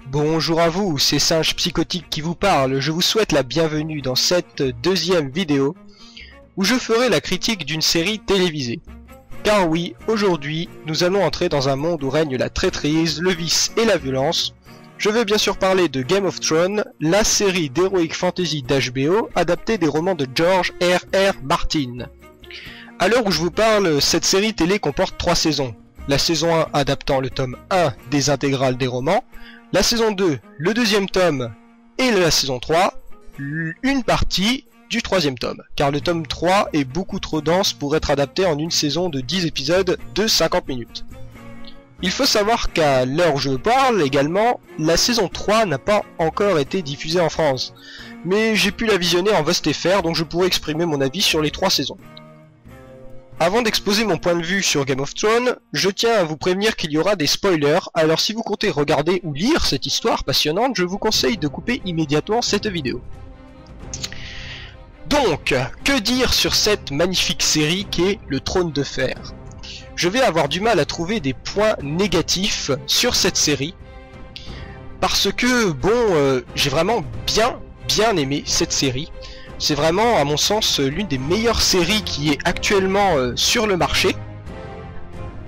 Bonjour à vous, c'est Singe Psychotique qui vous parle, je vous souhaite la bienvenue dans cette deuxième vidéo où je ferai la critique d'une série télévisée. Car oui, aujourd'hui, nous allons entrer dans un monde où règne la traîtrise, le vice et la violence. Je vais bien sûr parler de Game of Thrones, la série d'Heroic Fantasy d'HBO adaptée des romans de George R.R. Martin. À l'heure où je vous parle, cette série télé comporte 3 saisons. La saison 1 adaptant le tome 1 des intégrales des romans, la saison 2, le deuxième tome, et la saison 3, une partie du troisième tome, car le tome 3 est beaucoup trop dense pour être adapté en une saison de 10 épisodes de 50 minutes. Il faut savoir qu'à l'heure où je parle également, la saison 3 n'a pas encore été diffusée en France, mais j'ai pu la visionner en VostFR, donc je pourrais exprimer mon avis sur les 3 saisons. Avant d'exposer mon point de vue sur Game of Thrones, je tiens à vous prévenir qu'il y aura des spoilers, alors si vous comptez regarder ou lire cette histoire passionnante, je vous conseille de couper immédiatement cette vidéo. Donc, que dire sur cette magnifique série qu'est le Trône de Fer? Je vais avoir du mal à trouver des points négatifs sur cette série, parce que, bon, j'ai vraiment bien aimé cette série. C'est vraiment, à mon sens, l'une des meilleures séries qui est actuellement sur le marché.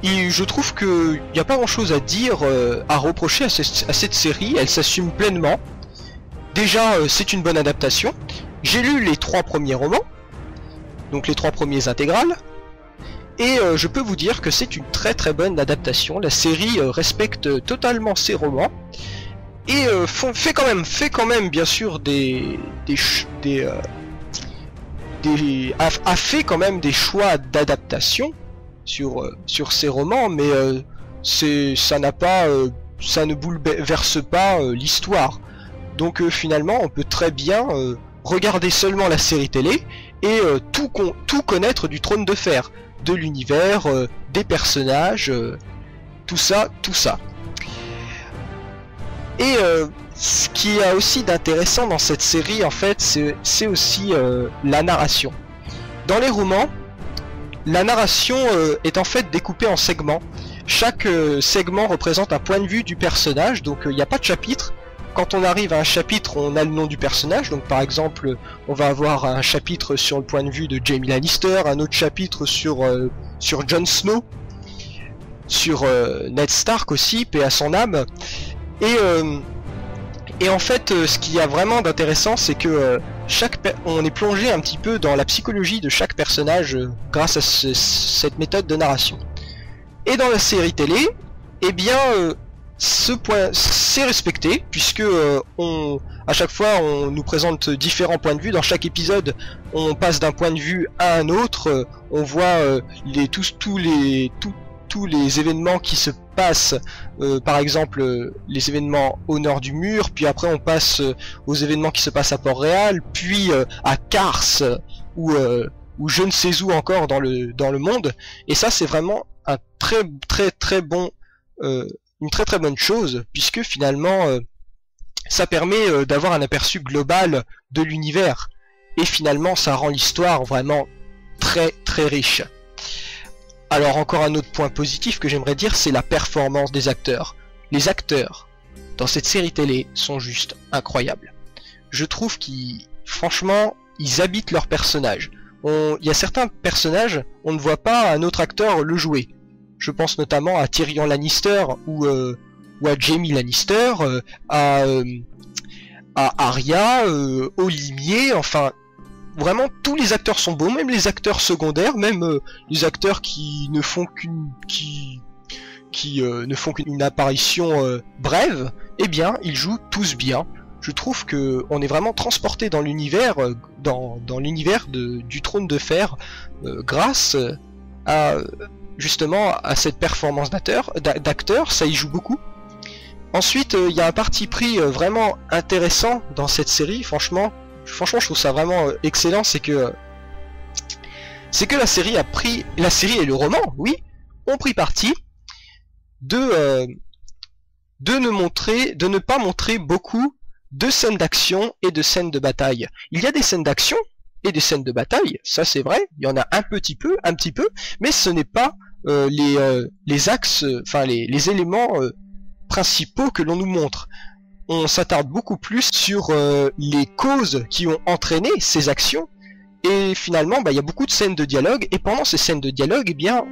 Et je trouve qu'il n'y a pas grand chose à dire, à reprocher à cette série, elle s'assume pleinement. Déjà, c'est une bonne adaptation. J'ai lu les 3 premiers romans, donc les 3 premiers intégrales, et je peux vous dire que c'est une très bonne adaptation. La série respecte totalement ses romans, et fait quand même bien sûr a fait quand même des choix d'adaptation sur ces romans, mais ça ne bouleverse pas l'histoire. Donc finalement on peut très bien regarder seulement la série télé et tout connaître du Trône de Fer, de l'univers, des personnages, tout ça. Et ce qui est aussi d'intéressant dans cette série, en fait, c'est aussi la narration. Dans les romans, la narration est en fait découpée en segments. Chaque segment représente un point de vue du personnage, donc il n'y a pas de chapitre. Quand on arrive à un chapitre, on a le nom du personnage, donc par exemple, on va avoir un chapitre sur le point de vue de Jaime Lannister, un autre chapitre sur Jon Snow, sur Ned Stark aussi, paix à son âme. Et en fait, ce qu'il y a vraiment d'intéressant, c'est que on est plongé un petit peu dans la psychologie de chaque personnage grâce à cette méthode de narration. Et dans la série télé, eh bien, ce point c'est respecté, puisque à chaque fois on nous présente différents points de vue. Dans chaque épisode, on passe d'un point de vue à un autre, on voit tous les événements qui se passent, par exemple les événements au nord du mur, puis après on passe aux événements qui se passent à Port-Réal, puis à Kars, ou je ne sais où encore dans le monde. Et ça, c'est vraiment un très bon, une très bonne chose, puisque finalement ça permet d'avoir un aperçu global de l'univers, et finalement ça rend l'histoire vraiment très riche. Alors encore un autre point positif que j'aimerais dire, c'est la performance des acteurs. Les acteurs dans cette série télé sont juste incroyables. Je trouve franchement, ils habitent leur personnage. Il y a certains personnages, on ne voit pas un autre acteur le jouer. Je pense notamment à Tyrion Lannister ou à Jaime Lannister, à Arya, au limier, enfin... Vraiment, tous les acteurs sont bons, même les acteurs secondaires, même les acteurs qui ne font qu'une apparition brève, eh bien, ils jouent tous bien. Je trouve que on est vraiment transporté dans l'univers, dans l'univers du Trône de Fer, grâce à justement à cette performance d'acteurs, ça y joue beaucoup. Ensuite, il y a un parti pris vraiment intéressant dans cette série, franchement, je trouve ça vraiment excellent, c'est que la série et le roman, oui, ont pris parti de ne pas montrer beaucoup de scènes d'action et de scènes de bataille. Il y a des scènes d'action et des scènes de bataille, ça c'est vrai, il y en a un petit peu, mais ce n'est pas les axes, enfin les éléments principaux que l'on nous montre. On s'attarde beaucoup plus sur les causes qui ont entraîné ces actions, et finalement il y a beaucoup de scènes de dialogue, et pendant ces scènes de dialogue, eh bien,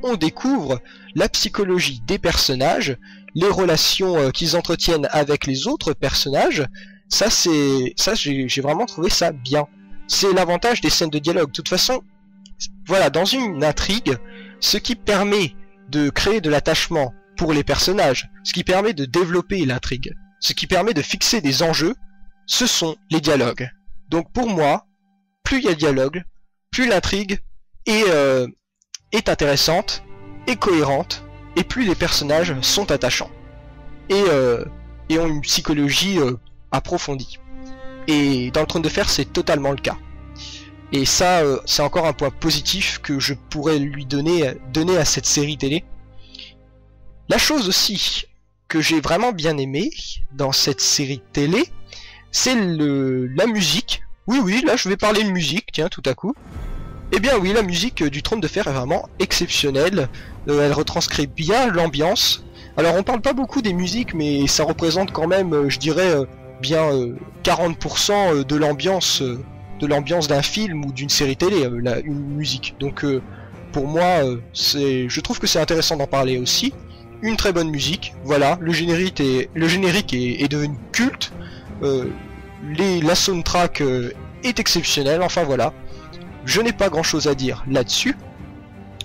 on découvre la psychologie des personnages, les relations qu'ils entretiennent avec les autres personnages. Ça j'ai vraiment trouvé ça bien. C'est l'avantage des scènes de dialogue. De toute façon, voilà, dans une intrigue, ce qui permet de créer de l'attachement pour les personnages, ce qui permet de développer l'intrigue, ce qui permet de fixer des enjeux, ce sont les dialogues. Donc pour moi, plus il y a de dialogue, plus l'intrigue est intéressante, est cohérente, et plus les personnages sont attachants. Et ont une psychologie approfondie. Et dans le Trône de Fer, c'est totalement le cas. Et ça, c'est encore un point positif que je pourrais lui donner à cette série télé. La chose aussi que j'ai vraiment bien aimé dans cette série télé, c'est la musique. Oui, là je vais parler de musique, tiens, tout à coup. Eh bien oui, la musique du Trône de Fer est vraiment exceptionnelle. Elle retranscrit bien l'ambiance. Alors on parle pas beaucoup des musiques, mais ça représente quand même, je dirais, bien 40% de l'ambiance d'un film ou d'une série télé, une musique. Donc pour moi, je trouve que c'est intéressant d'en parler aussi. Une très bonne musique, voilà, le générique est devenu culte, la soundtrack est exceptionnelle, enfin voilà. Je n'ai pas grand chose à dire là-dessus.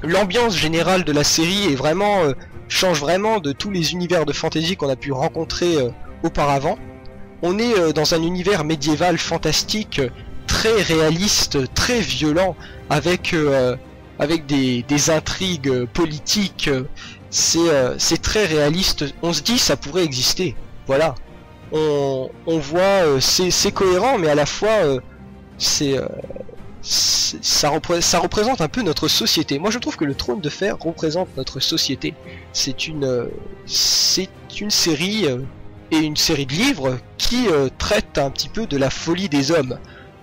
L'ambiance générale de la série est vraiment, change vraiment de tous les univers de fantasy qu'on a pu rencontrer auparavant. On est dans un univers médiéval fantastique, très réaliste, très violent, avec des intrigues politiques. C'est très réaliste. On se dit ça pourrait exister. Voilà. On voit, c'est cohérent, mais à la fois ça représente un peu notre société. Moi je trouve que le Trône de Fer représente notre société. C'est une série et une série de livres qui traite un petit peu de la folie des hommes,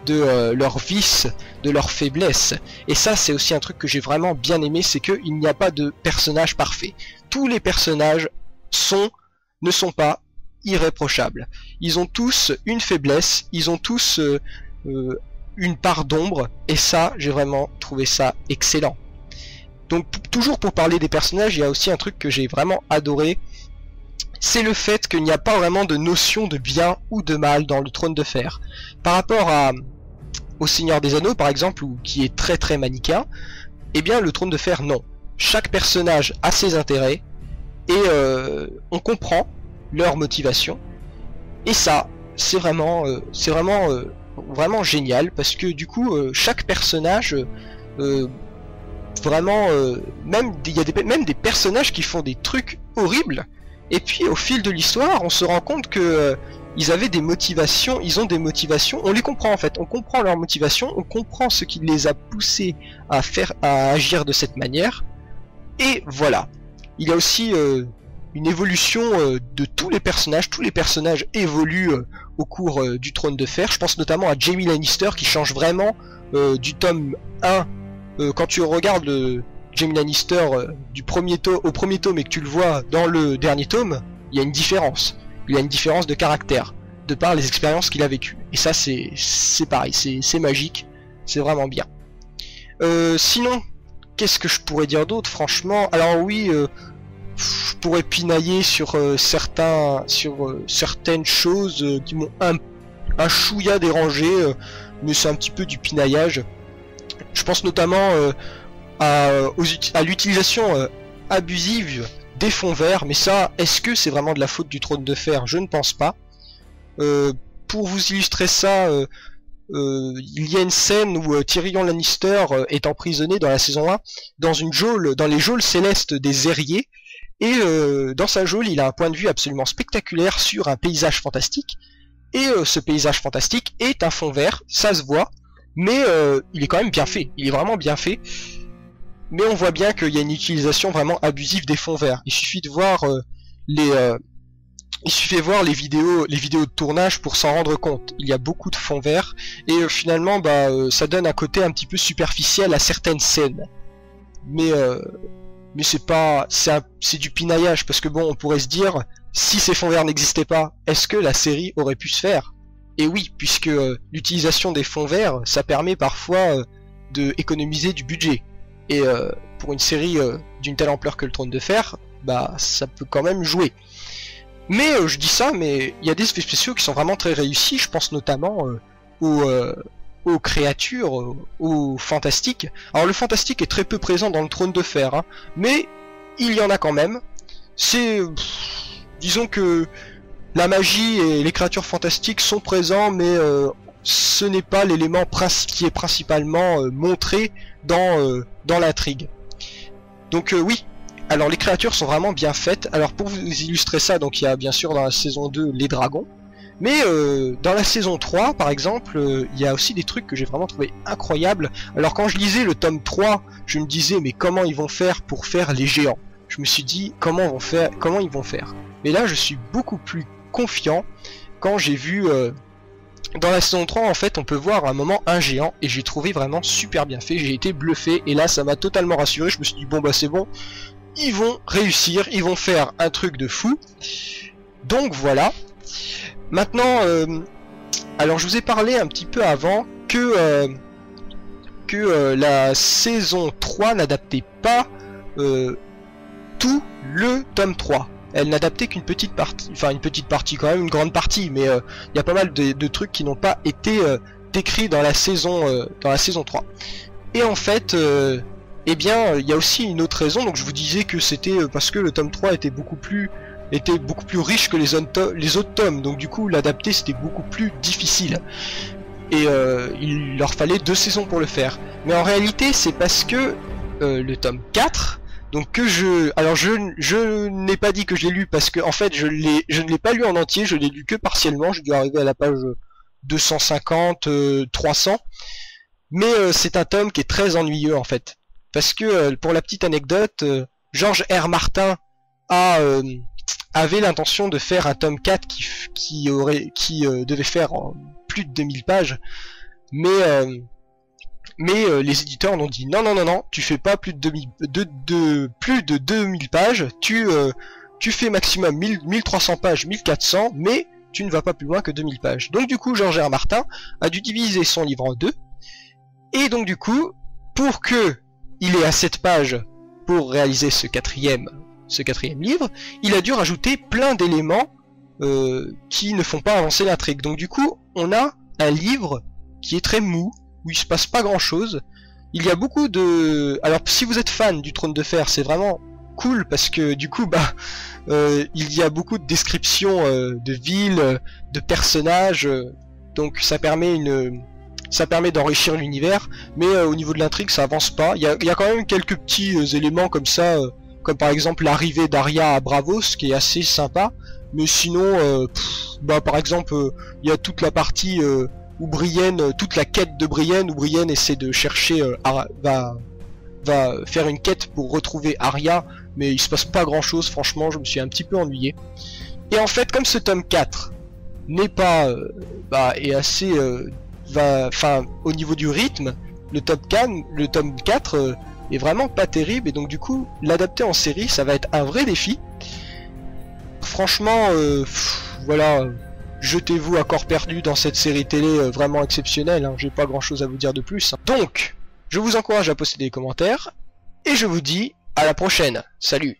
de leurs vices, de leurs faiblesses. Et ça c'est aussi un truc que j'ai vraiment bien aimé, c'est qu'il n'y a pas de personnage parfait. Tous les personnages ne sont pas irréprochables. Ils ont tous une faiblesse, ils ont tous une part d'ombre, et ça, j'ai vraiment trouvé ça excellent. Donc toujours pour parler des personnages, il y a aussi un truc que j'ai vraiment adoré, c'est le fait qu'il n'y a pas vraiment de notion de bien ou de mal dans le Trône de Fer. Par rapport au Seigneur des Anneaux par exemple, qui est très très manichéen, eh bien le Trône de Fer non. Chaque personnage a ses intérêts, et on comprend leur motivation, et ça, c'est vraiment génial, parce que du coup chaque personnage vraiment même il y a même des personnages qui font des trucs horribles, et puis au fil de l'histoire on se rend compte que ils avaient des motivations, ils ont des motivations, on les comprend en fait, on comprend leurs motivations, on comprend ce qui les a poussés à agir de cette manière, et voilà. Il y a aussi une évolution de tous les personnages évoluent au cours du Trône de Fer. Je pense notamment à Jaime Lannister qui change vraiment du tome 1. Quand tu regardes Jaime Lannister au premier tome et que tu le vois dans le dernier tome, il y a une différence. Il y a une différence de caractère, de par les expériences qu'il a vécues. Et ça c'est pareil, c'est magique, c'est vraiment bien. Sinon, qu'est-ce que je pourrais dire d'autre franchement? Alors oui, je pourrais pinailler sur certaines choses qui m'ont un chouïa dérangé, mais c'est un petit peu du pinaillage. Je pense notamment à l'utilisation abusive des fonds verts, mais ça, est-ce que c'est vraiment de la faute du Trône de Fer? Je ne pense pas. Pour vous illustrer ça, il y a une scène où Tyrion Lannister est emprisonné dans la saison 1 dans une geôle, dans les geôles célestes des Airiers, et dans sa geôle il a un point de vue absolument spectaculaire sur un paysage fantastique, et ce paysage fantastique est un fond vert, ça se voit, mais il est quand même bien fait, il est vraiment bien fait. mais on voit bien qu'il y a une utilisation vraiment abusive des fonds verts. Il suffit de voir il suffit de voir les vidéos de tournage pour s'en rendre compte. Il y a beaucoup de fonds verts et finalement ça donne un côté un petit peu superficiel à certaines scènes. Mais c'est du pinaillage, parce que bon, on pourrait se dire, si ces fonds verts n'existaient pas, est-ce que la série aurait pu se faire? Et oui, puisque l'utilisation des fonds verts, ça permet parfois de économiser du budget. Et pour une série d'une telle ampleur que le Trône de Fer, ça peut quand même jouer. Mais je dis ça, mais il y a des effets spéciaux qui sont vraiment très réussis. Je pense notamment aux créatures, aux fantastiques. Alors le fantastique est très peu présent dans le Trône de Fer, hein, mais il y en a quand même. Disons que la magie et les créatures fantastiques sont présents, mais ce n'est pas l'élément qui est principalement montré dans l'intrigue. Donc oui, alors les créatures sont vraiment bien faites. Alors pour vous illustrer ça, donc il y a bien sûr dans la saison 2 les dragons. Mais dans la saison 3 par exemple, il y a aussi des trucs que j'ai vraiment trouvé incroyables. Alors quand je lisais le tome 3, je me disais mais comment ils vont faire pour faire les géants? Je me suis dit comment ils vont faire. Mais là je suis beaucoup plus confiant quand j'ai vu dans la saison 3 en fait on peut voir à un moment un géant et j'ai trouvé vraiment super bien fait, j'ai été bluffé et là ça m'a totalement rassuré. Je me suis dit bon c'est bon, ils vont réussir, ils vont faire un truc de fou. Donc voilà. Maintenant, alors je vous ai parlé un petit peu avant que la saison 3 n'adaptait pas tout le tome 3. Elle n'adaptait qu'une petite partie, enfin une petite partie quand même, une grande partie, mais il y a pas mal de trucs qui n'ont pas été décrits dans la saison 3. Et en fait, eh bien, il y a aussi une autre raison. Donc je vous disais que c'était parce que le tome 3 était beaucoup plus riche que les autres tomes, donc du coup l'adapter c'était beaucoup plus difficile. Et il leur fallait 2 saisons pour le faire. Mais en réalité c'est parce que le tome 4, donc je n'ai pas dit que je l'ai lu parce que en fait je ne l'ai pas lu en entier, je l'ai lu que partiellement, j'ai dû arriver à la page 250, 300. Mais c'est un tome qui est très ennuyeux en fait. Parce que pour la petite anecdote, George R. Martin avait l'intention de faire un tome 4 qui devait faire plus de 2000 pages, mais les éditeurs ont dit non, tu fais pas plus de 2000 pages, tu fais maximum 1300 pages, 1400, mais tu ne vas pas plus loin que 2000 pages. Donc du coup George R. Martin a dû diviser son livre en 2, et donc du coup pour que il ait assez de pages pour réaliser ce quatrième livre, il a dû rajouter plein d'éléments qui ne font pas avancer l'intrigue. Donc du coup, on a un livre qui est très mou, où il se passe pas grand chose. Il y a beaucoup de... Alors si vous êtes fan du Trône de Fer, c'est vraiment cool, parce que du coup, il y a beaucoup de descriptions de villes, de personnages, donc ça permet d'enrichir l'univers, mais au niveau de l'intrigue, ça avance pas. Il y a quand même quelques petits éléments comme ça, comme par exemple l'arrivée d'Arya à Bravos, qui est assez sympa, mais sinon, par exemple, il y a toute la partie où Brienne, toute la quête de Brienne, où Brienne essaie de chercher, va faire une quête pour retrouver Arya, mais il se passe pas grand chose, franchement, je me suis un petit peu ennuyé. Et en fait, comme ce tome 4 n'est pas, est assez, au niveau du rythme, le tome 4 est vraiment pas terrible, et donc du coup l'adapter en série ça va être un vrai défi. Franchement voilà, jetez-vous à corps perdu dans cette série télé vraiment exceptionnelle, hein. J'ai pas grand chose à vous dire de plus, hein. Donc je vous encourage à poster des commentaires et je vous dis à la prochaine, salut.